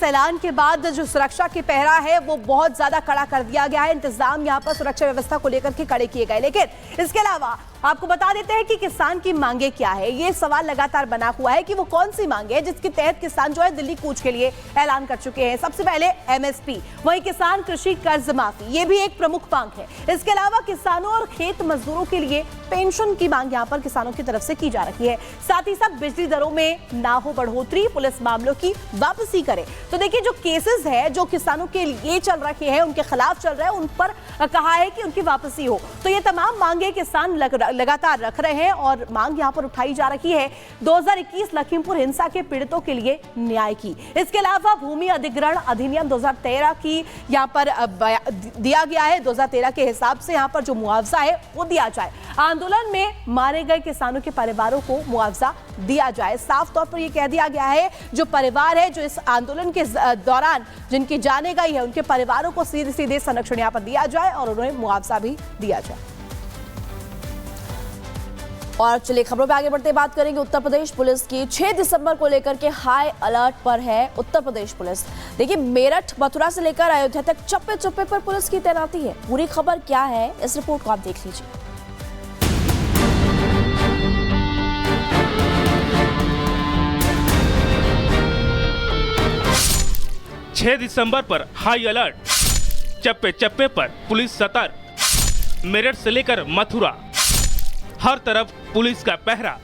ऐलान के बाद जो सुरक्षा की पहरा है वो बहुत ज्यादा कड़ा कर दिया गया है। इंतजाम यहाँ पर सुरक्षा व्यवस्था को लेकर के कड़े किए गए। लेकिन इसके अलावा आपको बता देते हैं कि किसान की मांगे क्या है। ये सवाल लगातार बना हुआ है कि वो कौन सी मांगे है जिसके तहत किसान जो है दिल्ली कूच के लिए ऐलान कर चुके हैं। सबसे पहले एमएसपी, वहीं किसान कृषि कर्ज माफी, ये भी एक प्रमुख मांग है। इसके अलावा किसानों और खेत मजदूरों के लिए पेंशन की मांग यहाँ पर किसानों की तरफ से की जा रही है। साथ ही साथ बिजली दरों में ना हो बढ़ोतरी, पुलिस मामलों की वापसी करे। तो देखिए, जो केसेस है जो किसानों के लिए चल रहे हैं, उनके खिलाफ चल रहे हैं, उन पर कहा है कि उनकी वापसी हो। तो ये तमाम मांगे किसान लगातार रख रहे हैं और मांग यहां पर उठाई जा रही है 2021 लखीमपुर हिंसा के पीड़ितों के लिए न्याय की। इसके अलावा भूमि अधिग्रहण अधिनियम 2013 की यहां पर दिया गया है। 2013 के हिसाब से यहां पर जो मुआवजा है वो दिया जाए। आंदोलन में मारे गए किसानों के परिवारों को मुआवजा दिया जाए। साफ तौर पर यह कह दिया गया है जो परिवार है जो इस आंदोलन के दौरान जिनकी जाने गई है, उनके परिवारों को सीधे सीधे संरक्षण यहां पर दिया जाए और उन्हें मुआवजा भी दिया जाए। और चलिए खबरों पे आगे बढ़ते बात करेंगे उत्तर प्रदेश पुलिस की। 6 दिसंबर को लेकर के हाई अलर्ट पर है उत्तर प्रदेश पुलिस। देखिए, मेरठ मथुरा से लेकर अयोध्या तक चप्पे चप्पे पर पुलिस की तैनाती है। पूरी खबर क्या है, इस रिपोर्ट को आप देख लीजिए। 6 दिसंबर पर हाई अलर्ट, चप्पे चप्पे पर पुलिस सतर्क। मेरठ से लेकर मथुरा हर तरफ पुलिस का पहरा।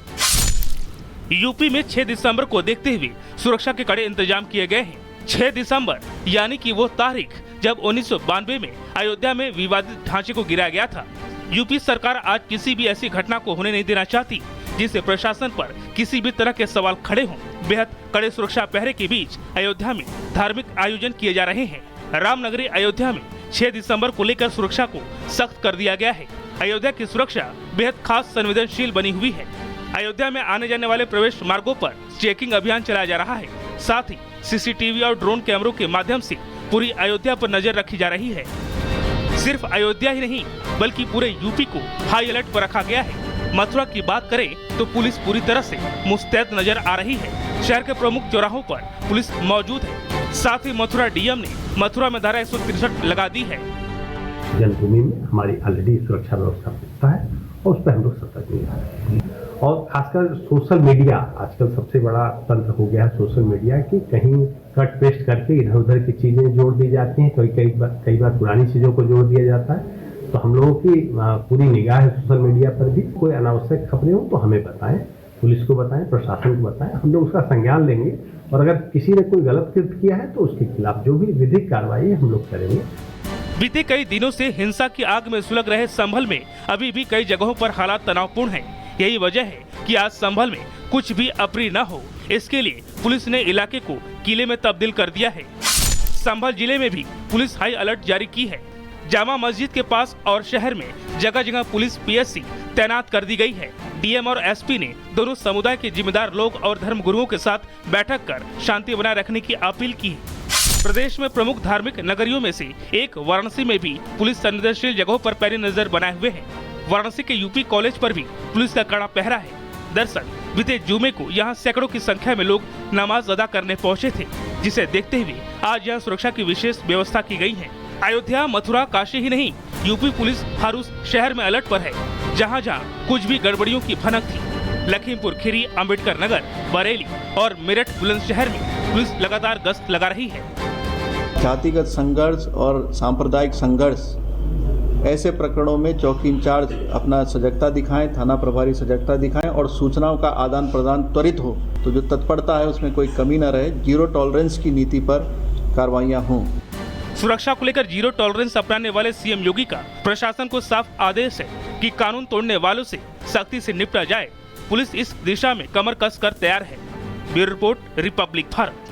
यूपी में 6 दिसंबर को देखते हुए सुरक्षा के कड़े इंतजाम किए गए हैं। 6 दिसंबर यानी कि वो तारीख जब 1992 में अयोध्या में विवादित ढांचे को गिराया गया था। यूपी सरकार आज किसी भी ऐसी घटना को होने नहीं देना चाहती जिससे प्रशासन पर किसी भी तरह के सवाल खड़े हों। बेहद कड़े सुरक्षा पहरे के बीच अयोध्या में धार्मिक आयोजन किए जा रहे हैं। रामनगरी अयोध्या में 6 दिसंबर को लेकर सुरक्षा को सख्त कर दिया गया है। अयोध्या की सुरक्षा बेहद खास संवेदनशील बनी हुई है। अयोध्या में आने जाने वाले प्रवेश मार्गों पर चेकिंग अभियान चलाया जा रहा है। साथ ही सीसीटीवी और ड्रोन कैमरों के माध्यम से पूरी अयोध्या पर नजर रखी जा रही है। सिर्फ अयोध्या ही नहीं बल्कि पूरे यूपी को हाई अलर्ट पर रखा गया है। मथुरा की बात करें तो पुलिस पूरी तरह से मुस्तैद नजर आ रही है। शहर के प्रमुख चौराहों पर पुलिस मौजूद है। साथ ही मथुरा डीएम ने मथुरा में धारा 163 लगा दी है। जन्मभूमि में हमारी ऑलरेडी सुरक्षा व्यवस्था पुख्ता है और उस पर हम लोग सतर्क नहीं रहे। और खासकर सोशल मीडिया आजकल सबसे बड़ा तंत्र हो गया है। सोशल मीडिया की कहीं कट पेस्ट करके इधर उधर की चीजें जोड़ दी जाती हैं, कई बार पुरानी चीजों को जोड़ दिया जाता है। तो हम लोगों की पूरी निगाह है सोशल मीडिया पर भी। कोई अनावश्यक खबरें हो तो हमें बताएं, पुलिस को बताएं, प्रशासन को बताएं, हम लोग उसका संज्ञान लेंगे और अगर किसी ने कोई गलत कृत्य किया है तो उसके खिलाफ जो भी विधिक कार्रवाई है हम लोग करेंगे। बीते कई दिनों से हिंसा की आग में सुलग रहे संभल में अभी भी कई जगहों पर हालात तनावपूर्ण हैं। यही वजह है कि आज संभल में कुछ भी अप्रिय न हो, इसके लिए पुलिस ने इलाके को किले में तब्दील कर दिया है। संभल जिले में भी पुलिस हाई अलर्ट जारी की है। जामा मस्जिद के पास और शहर में जगह जगह पुलिस पीएससी तैनात कर दी गई है। डीएम और एसपी ने दोनों समुदाय के जिम्मेदार लोग और धर्म गुरुओं के साथ बैठक कर शांति बनाए रखने की अपील की है। प्रदेश में प्रमुख धार्मिक नगरियों में से एक वाराणसी में भी पुलिस संवेदनशील जगहों पर पैनी नजर बनाए हुए है। वाराणसी के यूपी कॉलेज पर भी पुलिस का कड़ा पहरा है। दरअसल बीते जुमे को यहाँ सैकड़ों की संख्या में लोग नमाज अदा करने पहुँचे थे, जिसे देखते हुए आज यहाँ सुरक्षा की विशेष व्यवस्था की गयी है। अयोध्या, मथुरा, काशी ही नहीं, यूपी पुलिस हर उस शहर में अलर्ट पर है जहाँ जहाँ कुछ भी गड़बड़ियों की भनक थी। लखीमपुर खीरी, अम्बेडकर नगर, बरेली और मेरठ बुलंदशहर में पुलिस लगातार गश्त लगा रही है। जातिगत संघर्ष और सांप्रदायिक संघर्ष ऐसे प्रकरणों में चौकी इंचार्ज अपना सजगता दिखाएं, थाना प्रभारी सजगता दिखाएं और सूचनाओं का आदान प्रदान त्वरित हो। तो जो तत्परता है उसमें कोई कमी न रहे। जीरो टॉलरेंस की नीति पर कार्रवाइयां हों। सुरक्षा को लेकर जीरो टॉलरेंस अपनाने वाले सीएम योगी का प्रशासन को साफ आदेश है कि कानून तोड़ने वालों से सख्ती से निपटा जाए। पुलिस इस दिशा में कमर कस कर तैयार है। Bureau report, Republic Bharat.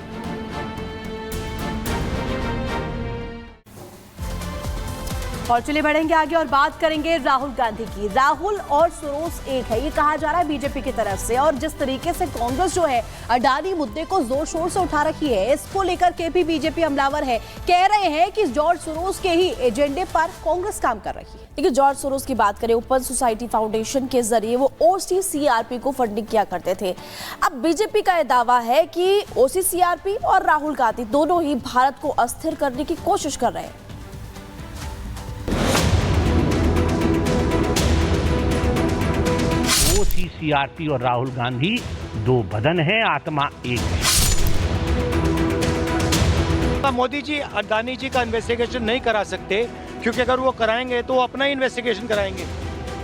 और चलिए बढ़ेंगे आगे और बात करेंगे राहुल गांधी की। राहुल और सोरोस एक है, ये कहा जा रहा है बीजेपी की तरफ से। और जिस तरीके से कांग्रेस जो है अडानी मुद्दे को जोर शोर से उठा रखी है, इसको लेकर के भी बीजेपी हमलावर है। कह रहे हैं कि जॉर्ज सोरोस के ही एजेंडे पर कांग्रेस काम कर रही है। देखिए, जॉर्ज सोरोस की बात करें, ओपन सोसाइटी फाउंडेशन के जरिए वो OCCRP को फंडिंग किया करते थे। अब बीजेपी का यह दावा है कि OCCRP और राहुल गांधी दोनों ही भारत को अस्थिर करने की कोशिश कर रहे हैं। OCCRP और राहुल गांधी दो बदन हैं, आत्मा एक है। मोदी जी अडानी जी का इन्वेस्टिगेशन नहीं करा सकते, क्योंकि अगर वो कराएंगे तो वो अपना ही इन्वेस्टिगेशन कराएंगे।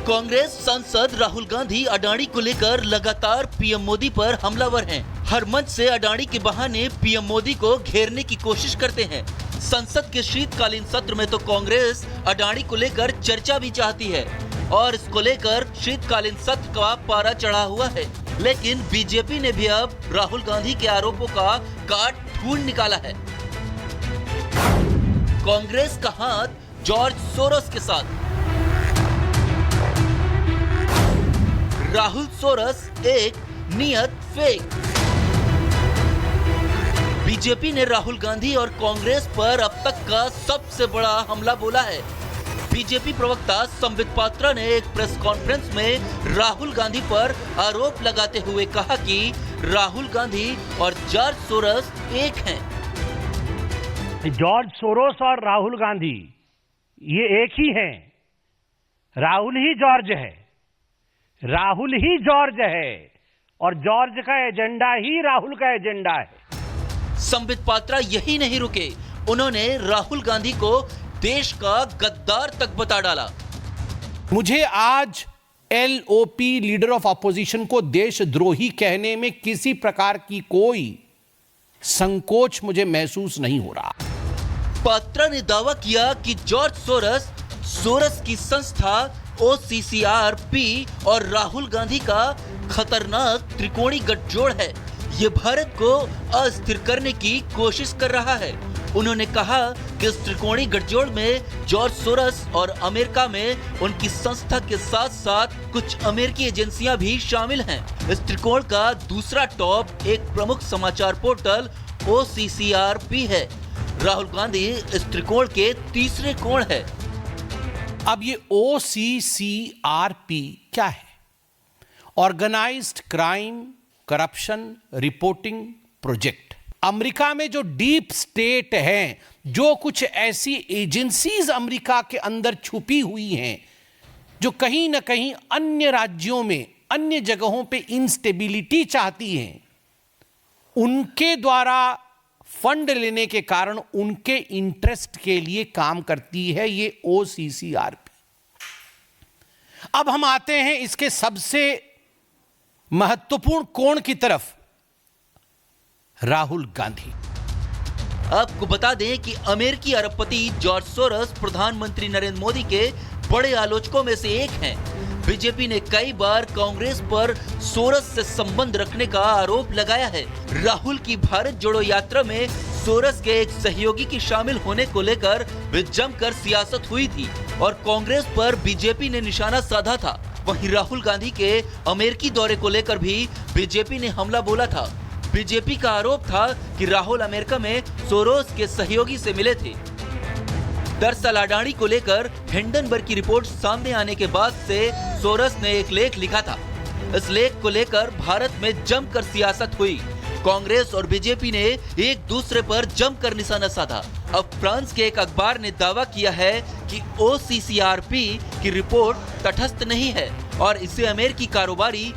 कांग्रेस सांसद राहुल गांधी अडानी को लेकर लगातार पीएम मोदी पर हमलावर हैं। हर मंच से अडानी के बहाने पीएम मोदी को घेरने की कोशिश करते हैं। संसद के शीतकालीन सत्र में तो कांग्रेस अडानी को लेकर चर्चा भी चाहती है और इसको लेकर शीतकालीन सत्र का पारा चढ़ा हुआ है। लेकिन बीजेपी ने भी अब राहुल गांधी के आरोपों का काट ढूंढ निकाला है। कांग्रेस का हाथ जॉर्ज सोरोस के साथ। राहुल सोरोस एक नियत फेक। बीजेपी ने राहुल गांधी और कांग्रेस पर अब तक का सबसे बड़ा हमला बोला है। बीजेपी प्रवक्ता संबित पात्रा ने एक प्रेस कॉन्फ्रेंस में राहुल गांधी पर आरोप लगाते हुए कहा कि राहुल गांधी और जॉर्ज सोरोस एक हैं। जॉर्ज सोरोस और राहुल गांधी ये एक ही हैं। राहुल ही जॉर्ज है, राहुल ही जॉर्ज है और जॉर्ज का एजेंडा ही राहुल का एजेंडा है। संबित पात्रा यही नहीं रुके, उन्होंने राहुल गांधी को देश का गद्दार तक बता डाला। मुझे आज LOP लीडर ऑफ अपोजिशन को देशद्रोही कहने में किसी प्रकार की कोई संकोच मुझे महसूस नहीं हो रहा। पात्रा ने दावा किया कि जॉर्ज सोरोस की संस्था OCCRP और राहुल गांधी का खतरनाक त्रिकोणी गठजोड़ है। ये भारत को अस्थिर करने की कोशिश कर रहा है। उन्होंने कहा कि इस त्रिकोणी गठजोड़ में जॉर्ज सोरोस और अमेरिका में उनकी संस्था के साथ साथ कुछ अमेरिकी एजेंसियां भी शामिल हैं। इस त्रिकोण का दूसरा टॉप एक प्रमुख समाचार पोर्टल OCCRP है। राहुल गांधी इस त्रिकोण के तीसरे कोण है। अब ये OCCRP क्या है? Organized crime corruption reporting project. America में जो डीप स्टेट है, जो कुछ ऐसी एजेंसीज अमेरिका के अंदर छुपी हुई हैं, जो कहीं ना कहीं अन्य राज्यों में, अन्य जगहों पे इंस्टेबिलिटी चाहती हैं, उनके द्वारा फंड लेने के कारण उनके इंटरेस्ट के लिए काम करती है ये OCCRP। अब हम आते हैं इसके सबसे महत्वपूर्ण कोण की तरफ, राहुल गांधी। आपको बता दें कि अमेरिकी अरबपति जॉर्ज सोरोस प्रधानमंत्री नरेंद्र मोदी के बड़े आलोचकों में से एक हैं। बीजेपी ने कई बार कांग्रेस पर सोरोस से संबंध रखने का आरोप लगाया है। राहुल की भारत जोड़ो यात्रा में सोरोस के एक सहयोगी की शामिल होने को लेकर भी जमकर सियासत हुई थी और कांग्रेस पर बीजेपी ने निशाना साधा था। वहीं राहुल गांधी के अमेरिकी दौरे को लेकर भी बीजेपी ने हमला बोला था। बीजेपी का आरोप था कि राहुल अमेरिका में सोरोस के सहयोगी से मिले थे। दरअसल अडानी को लेकर हिंडनबर्ग की रिपोर्ट सामने आने के बाद से सोरोस ने एक लेख लिखा था। इस लेख को लेकर भारत में जमकर सियासत हुई। कांग्रेस और बीजेपी ने एक दूसरे पर जमकर निशाना साधा। अब फ्रांस के एक अखबार ने दावा किया है कि OCCRP की रिपोर्ट तटस्थ नहीं है और इसे अमेरिकी कारोबारी